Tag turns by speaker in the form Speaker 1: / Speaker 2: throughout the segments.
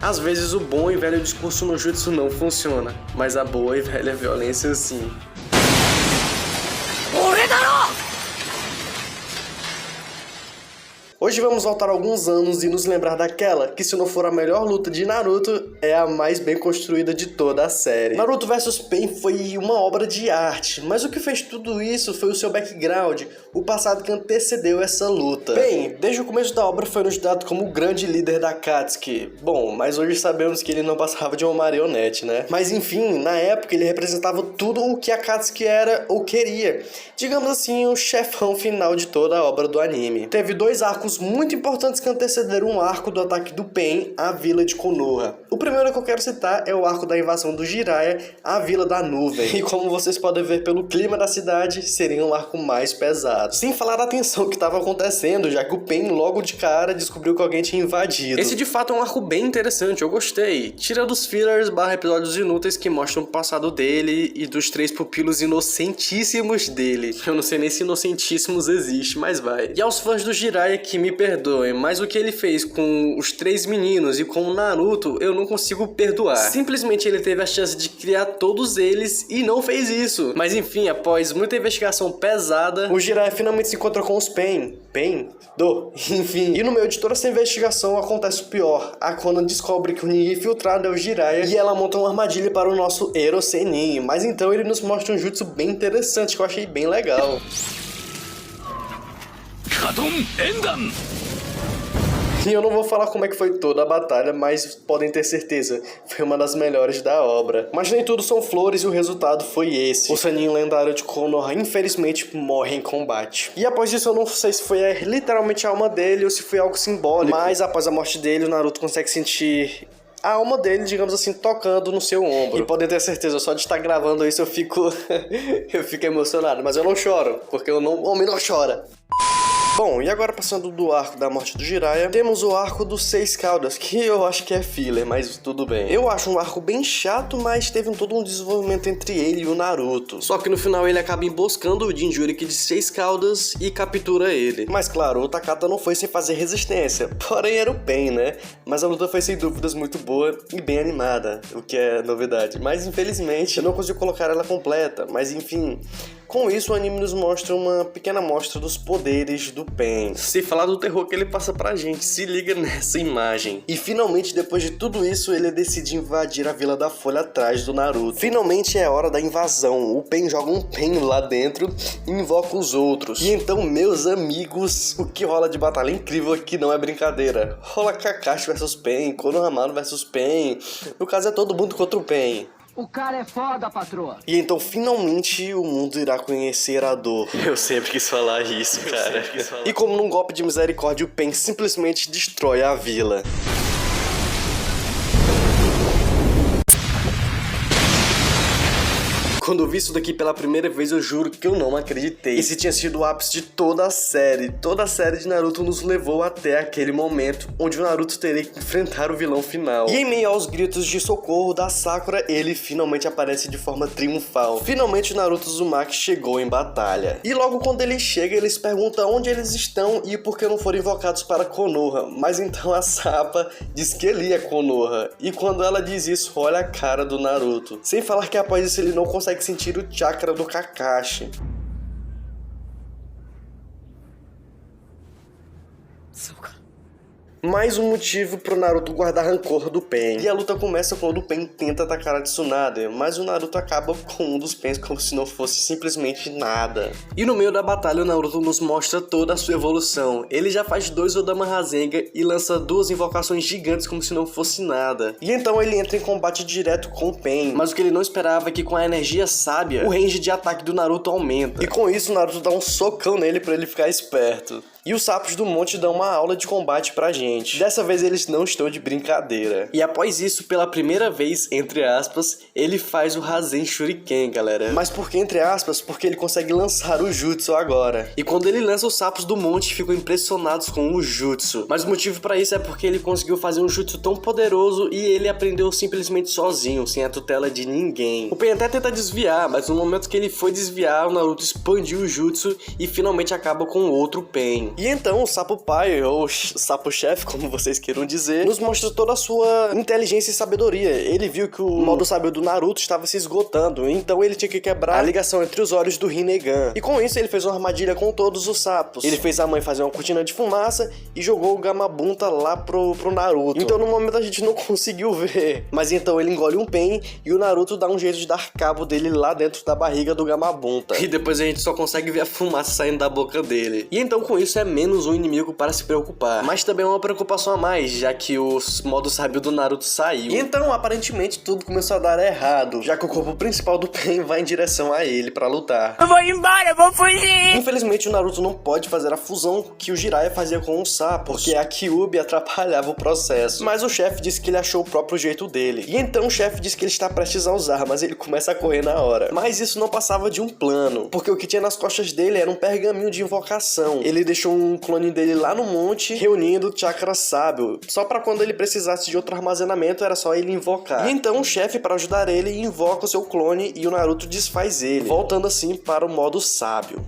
Speaker 1: Às vezes o bom e velho discurso no jutsu não funciona, mas a boa e velha violência sim. Hoje vamos voltar alguns anos e nos lembrar daquela que, se não for a melhor luta de Naruto, é a mais bem construída de toda a série. Naruto vs Pain foi uma obra de arte, mas o que fez tudo isso foi o seu background, o passado que antecedeu essa luta. Pain, desde o começo da obra, foi nos dado como o grande líder da Akatsuki. Bom, mas hoje sabemos que ele não passava de uma marionete, né? Mas enfim, na época ele representava tudo o que a Akatsuki era ou queria. Digamos assim, o chefão final de toda a obra do anime. Teve dois arcos muito importantes que antecederam o arco do ataque do Pain à vila de Konoha. O primeiro que eu quero citar é o arco da invasão do Jiraiya à Vila da Nuvem. E como vocês podem ver pelo clima da cidade, seria um arco mais pesado. Sem falar da tensão que estava acontecendo, já que o Pain logo de cara descobriu que alguém tinha invadido. Esse de fato é um arco bem interessante, eu gostei. Tira dos fillers / episódios inúteis que mostram o passado dele e dos 3 pupilos inocentíssimos dele. Eu não sei nem se inocentíssimos existe, mas vai. E aos fãs do Jiraiya que me perdoem, mas o que ele fez com os 3 meninos e com o Naruto, eu não consigo perdoar. Simplesmente ele teve a chance de criar todos eles e não fez isso. Mas enfim, após muita investigação pesada, o Jiraiya finalmente se encontrou com os Pain. Enfim. E no meio de toda essa investigação acontece o pior. A Konan descobre que o ninja infiltrado é o Jiraiya e ela monta uma armadilha para o nosso Ero Sennin. Mas então ele nos mostra um jutsu bem interessante que eu achei bem legal. E eu não vou falar como é que foi toda a batalha, mas podem ter certeza, foi uma das melhores da obra. Mas nem tudo são flores e o resultado foi esse. O Sannin lendário de Konoha infelizmente morre em combate. E após isso eu não sei se foi literalmente a alma dele ou se foi algo simbólico. Mas após a morte dele, o Naruto consegue sentir a alma dele, digamos assim, tocando no seu ombro. E podem ter certeza, só de estar gravando isso eu fico emocionado. Mas eu não choro, porque o homem não chora. Bom, e agora passando do arco da morte do Jiraiya, temos o arco dos 6 caudas, que eu acho que é filler, mas tudo bem. Eu acho um arco bem chato, mas teve todo um desenvolvimento entre ele e o Naruto. Só que no final ele acaba emboscando o Jinchuriki de 6 caudas e captura ele. Mas claro, o Takata não foi sem fazer resistência, porém era o Pain, né? Mas a luta foi sem dúvidas muito boa e bem animada, o que é novidade. Mas infelizmente eu não consigo colocar ela completa, mas enfim. Com isso, o anime nos mostra uma pequena amostra dos poderes do Pain. Se falar do terror que ele passa pra gente, se liga nessa imagem. E finalmente, depois de tudo isso, ele decide invadir a Vila da Folha atrás do Naruto. Finalmente é hora da invasão. O Pain joga um Pain lá dentro e invoca os outros. E então, meus amigos, o que rola de batalha incrível aqui não é brincadeira. Rola Kakashi vs Pain, Konohamaru vs Pain. No caso é todo mundo contra o Pain.
Speaker 2: O cara é foda, patroa.
Speaker 1: E então, finalmente, o mundo irá conhecer a dor. Eu sempre quis falar isso, cara. E como num golpe de misericórdia, o Pain simplesmente destrói a vila. Quando eu vi isso daqui pela primeira vez, eu juro que eu não acreditei. Esse tinha sido o ápice de toda a série. Toda a série de Naruto nos levou até aquele momento onde o Naruto teria que enfrentar o vilão final. E em meio aos gritos de socorro da Sakura, ele finalmente aparece de forma triunfal. Finalmente o Naruto Uzumaki chegou em batalha. E logo quando ele chega, eles perguntam onde eles estão e por que não foram invocados para Konoha. Mas então a Sapa diz que ele é Konoha. E quando ela diz isso, olha a cara do Naruto. Sem falar que após isso ele não consegue sentir o chakra do Kakashi. Mais um motivo pro Naruto guardar rancor do Pain. E a luta começa quando o Pain tenta atacar a Tsunade, mas o Naruto acaba com um dos Pains como se não fosse simplesmente nada. E no meio da batalha o Naruto nos mostra toda a sua evolução. Ele já faz 2 Odama Rasengan e lança 2 invocações gigantes como se não fosse nada. E então ele entra em combate direto com o Pain, mas o que ele não esperava é que com a energia sábia, o range de ataque do Naruto aumenta. E com isso o Naruto dá um socão nele pra ele ficar esperto. E os sapos do monte dão uma aula de combate pra gente. Dessa vez eles não estão de brincadeira. E após isso, pela primeira vez, entre aspas, ele faz o Rasen Shuriken, galera. Mas por que entre aspas? Porque ele consegue lançar o Jutsu agora. E quando ele lança, os sapos do monte ficam impressionados com o Jutsu. Mas o motivo pra isso é porque ele conseguiu fazer um Jutsu tão poderoso e ele aprendeu simplesmente sozinho, sem a tutela de ninguém. O Pain até tenta desviar, mas no momento que ele foi desviar, o Naruto expandiu o Jutsu e finalmente acaba com outro Pain. E então o sapo pai, ou sapo chefe, como vocês queiram dizer, nos mostra toda a sua inteligência e sabedoria. Ele viu que o modo sábio do Naruto estava se esgotando, então ele tinha que quebrar a ligação entre os olhos do Rinnegan. E com isso ele fez uma armadilha com todos os sapos. Ele fez a mãe fazer uma cortina de fumaça e jogou o Gamabunta lá pro Naruto. Então no momento a gente não conseguiu ver. Mas então ele engole um Pain e o Naruto dá um jeito de dar cabo dele lá dentro da barriga do Gamabunta. E depois a gente só consegue ver a fumaça saindo da boca dele. E então com isso é menos um inimigo para se preocupar. Mas também é uma preocupação a mais, já que o modo sábio do Naruto saiu. E então aparentemente tudo começou a dar errado, já que o corpo principal do Pain vai em direção a ele pra lutar.
Speaker 2: Eu vou embora, eu vou fugir!
Speaker 1: Infelizmente o Naruto não pode fazer a fusão que o Jiraiya fazia com os sapos, porque a Kyuubi atrapalhava o processo. Mas o chefe disse que ele achou o próprio jeito dele. E então o chefe disse que ele está prestes a usar, mas ele começa a correr na hora. Mas isso não passava de um plano, porque o que tinha nas costas dele era um pergaminho de invocação. Ele deixou um clone dele lá no monte, reunindo o chakra sábio, só pra quando ele precisasse de outro armazenamento era só ele invocar. E então o chefe, para ajudar ele, invoca o seu clone e o Naruto desfaz ele, voltando assim para o modo sábio.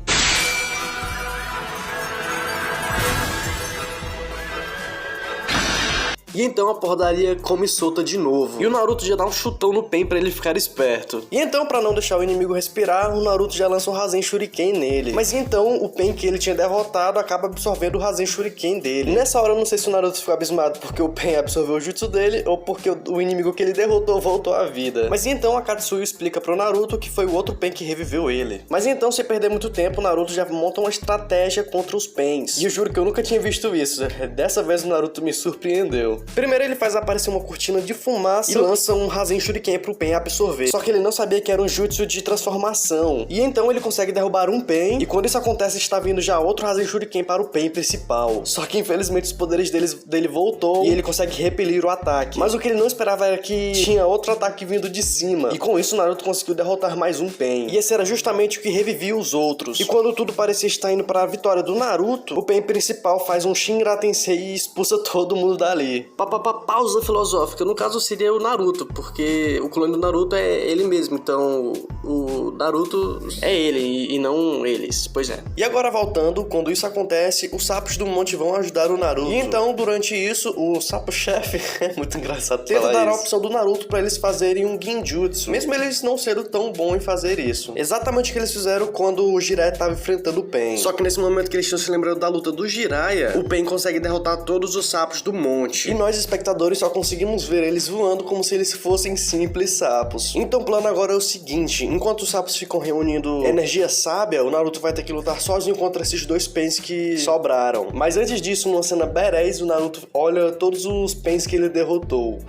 Speaker 1: E então a porradaria come solta de novo. E o Naruto já dá um chutão no Pain pra ele ficar esperto. E então, pra não deixar o inimigo respirar, o Naruto já lança um Rasen Shuriken nele. Mas então, o Pain que ele tinha derrotado acaba absorvendo o Rasen Shuriken dele. E nessa hora eu não sei se o Naruto ficou abismado porque o Pain absorveu o jutsu dele ou porque o inimigo que ele derrotou voltou à vida. Mas então a Katsuyu explica pro Naruto que foi o outro Pain que reviveu ele. Mas então, sem perder muito tempo, o Naruto já monta uma estratégia contra os Pains. E eu juro que eu nunca tinha visto isso. Dessa vez o Naruto me surpreendeu. Primeiro ele faz aparecer uma cortina de fumaça e lança um Rasen Shuriken pro Pain absorver. Só que ele não sabia que era um jutsu de transformação. E então ele consegue derrubar um Pain, e quando isso acontece está vindo já outro Rasen Shuriken para o Pain principal. Só que infelizmente os poderes dele voltou e ele consegue repelir o ataque. Mas o que ele não esperava era que tinha outro ataque vindo de cima. E com isso o Naruto conseguiu derrotar mais um Pain. E esse era justamente o que revivia os outros. E quando tudo parecia estar indo para a vitória do Naruto, o Pain principal faz um Shinra Tensei e expulsa todo mundo dali. Pausa filosófica, no caso seria o Naruto, porque o clone do Naruto é ele mesmo, então o Naruto é ele e não eles, pois é. E agora voltando, quando isso acontece, os sapos do monte vão ajudar o Naruto. E então, durante isso, o sapo-chefe, é muito engraçado tenta dar a opção do Naruto pra eles fazerem um Genjutsu, mesmo eles não sendo tão bons em fazer isso. Exatamente o que eles fizeram quando o Jiraiya estava enfrentando o Pain. Só que nesse momento que eles estão se lembrando da luta do Jiraiya, o Pain consegue derrotar todos os sapos do monte. E nós, espectadores, só conseguimos ver eles voando como se eles fossem simples sapos. Então o plano agora é o seguinte: enquanto os sapos ficam reunindo energia sábia, o Naruto vai ter que lutar sozinho contra esses dois Pains que sobraram. Mas antes disso, numa cena badass, o Naruto olha todos os Pains que ele derrotou.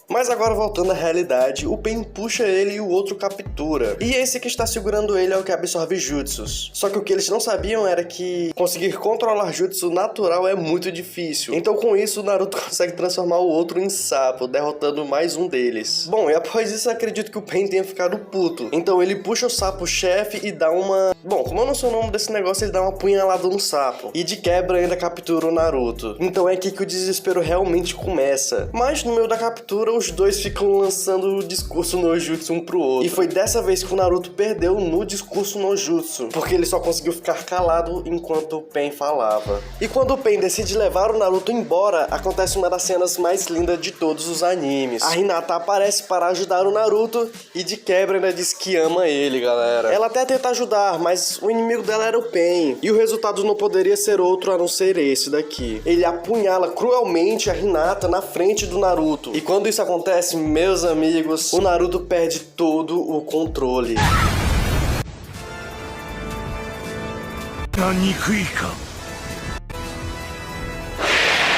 Speaker 1: Mas agora voltando à realidade, o Pain puxa ele e o outro captura. E esse que está segurando ele é o que absorve jutsus. Só que o que eles não sabiam era que conseguir controlar jutsu natural é muito difícil. Então com isso o Naruto consegue transformar o outro em sapo, derrotando mais um deles. Bom, e após isso acredito que o Pain tenha ficado puto. Então ele puxa o sapo-chefe e dá uma... Bom, como eu não sei o nome desse negócio, ele dá uma punhalada no sapo. E de quebra ainda captura o Naruto. Então é aqui que o desespero realmente começa. Mas no meio da captura, os dois ficam lançando o discurso no jutsu um pro outro. E foi dessa vez que o Naruto perdeu no discurso no jutsu, porque ele só conseguiu ficar calado enquanto o Pain falava. E quando o Pain decide levar o Naruto embora, acontece uma das cenas mais lindas de todos os animes. A Hinata aparece para ajudar o Naruto e de quebra ainda diz que ama ele, galera. Ela até tenta ajudar, mas o inimigo dela era o Pain. E o resultado não poderia ser outro a não ser esse daqui. Ele apunhala cruelmente a Hinata na frente do Naruto. E quando isso acontece, meus amigos, o Naruto perde todo o controle.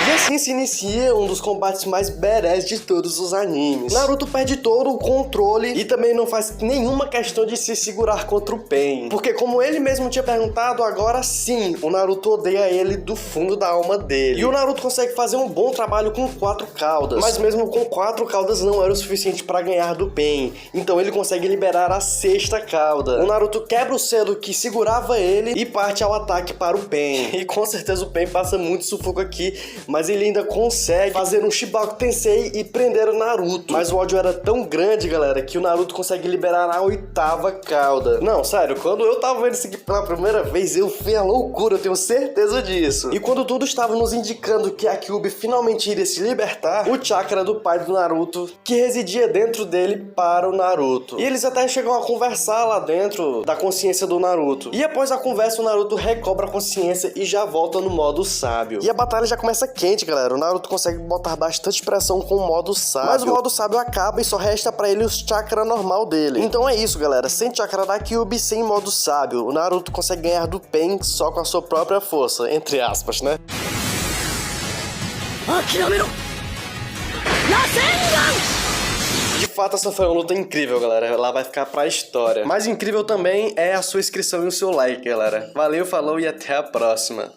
Speaker 1: E assim se inicia um dos combates mais badass de todos os animes. Naruto perde todo o controle e também não faz nenhuma questão de se segurar contra o Pain. Porque como ele mesmo tinha perguntado, agora sim, o Naruto odeia ele do fundo da alma dele. E o Naruto consegue fazer um bom trabalho com 4 caudas. Mas mesmo com 4 caudas não era o suficiente para ganhar do Pain. Então ele consegue liberar a 6ª cauda. O Naruto quebra o selo que segurava ele e parte ao ataque para o Pain. E com certeza o Pain passa muito sufoco aqui, mas ele ainda consegue fazer um Shibaku Tensei e prender o Naruto. Mas o ódio era tão grande, galera, que o Naruto consegue liberar a 8ª cauda. Não, sério, quando eu tava vendo isso aqui pela primeira vez, eu fui a loucura, eu tenho certeza disso. E quando tudo estava nos indicando que a Kyuubi finalmente iria se libertar, o chakra do pai do Naruto, que residia dentro dele, para o Naruto. E eles até chegam a conversar lá dentro da consciência do Naruto. E após a conversa, o Naruto recobra a consciência e já volta no modo sábio. E a batalha já começa quente, galera. O Naruto consegue botar bastante pressão com o modo sábio. Mas o modo sábio acaba e só resta pra ele o chakra normal dele. Então é isso, galera. Sem chakra da Kyuubi, sem modo sábio, o Naruto consegue ganhar do Pain só com a sua própria força. Entre aspas, né? De fato, essa foi uma luta incrível, galera. Ela vai ficar pra história. Mais incrível também é a sua inscrição e o seu like, galera. Valeu, falou e até a próxima.